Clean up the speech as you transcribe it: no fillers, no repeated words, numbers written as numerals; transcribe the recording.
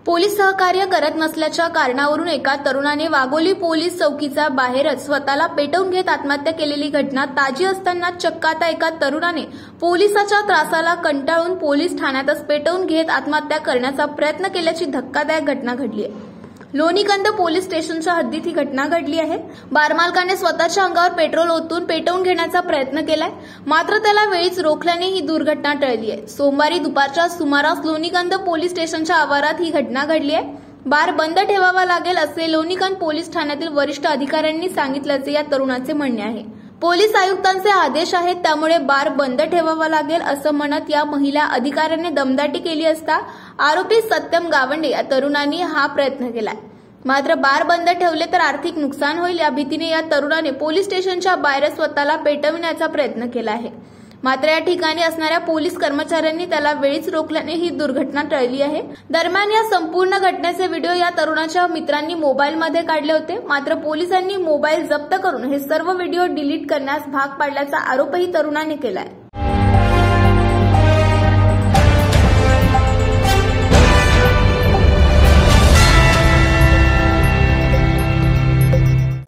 Police सहकार्य करत नसल्याच्या कारणावरून एका तरुणाने वाघोली पोलीस चौकीच्या बाहेरच स्वतःला पेटवून घेत आत्महत्या केलेली घटना ताजी असताना चक्क आता एका तरुणाने पोलिसाच्या त्रासाला कंटाळून पोलीस ठाण्यातच पेटवून घेत आत्महत्या करण्याचा प्रयत्न केल्याची धक्कादायक घटना घडली आहे। लोणीकंद पोलीस स्टेशनच्या हद्दीत ही घटना घडली आहे। बारमालकाने स्वतःच्या अंगावर पेट्रोल ओतून पेटवून घेण्याचा प्रयत्न केलाय, मात्र त्याला वेळीच रोखल्याने ही दुर्घटना टळली आहे। सोमवारी दुपारच्या सुमारास लोणीकंद पोलीस स्टेशनच्या आवारात ही घटना घडली आहे। बार बंद ठेवावा लागेल असे लोणीकंद पोलीस ठाण्यातील वरिष्ठ अधिकाऱ्यांनी सांगितल्याचे या तरुणाचे म्हणणे आहे। पोलीस आयुक्तांचे आदेश आहेत, त्यामुळे बार बंद ठेवावा लागेल असं म्हणत या महिला अधिकाऱ्याने दमदाटी केली असता आरोपी सत्यम गावंडे या तरुणांनी हा प्रयत्न केलाय। मात्र बार बंद ठेवले तर आर्थिक नुकसान होईल या भीतीने या तरुणाने पोलीस स्टेशनच्या बाहेर स्वतःला पेटविण्याचा प्रयत्न केला आहे। मात्र या ठिकाणी असणाऱ्या पोलीस कर्मचाऱ्यांनी त्याला वेळीच रोखल्याने ही दुर्घटना टळली आहे। दरम्यान या संपूर्ण घटनेचे व्हिडिओ या तरुणाच्या मित्रांनी मोबाईलमध्ये काढले होते, मात्र पोलिसांनी मोबाईल जप्त करून हे सर्व व्हिडिओ डिलीट करण्यास भाग पाडल्याचा आरोपही तरुणाने केलाय।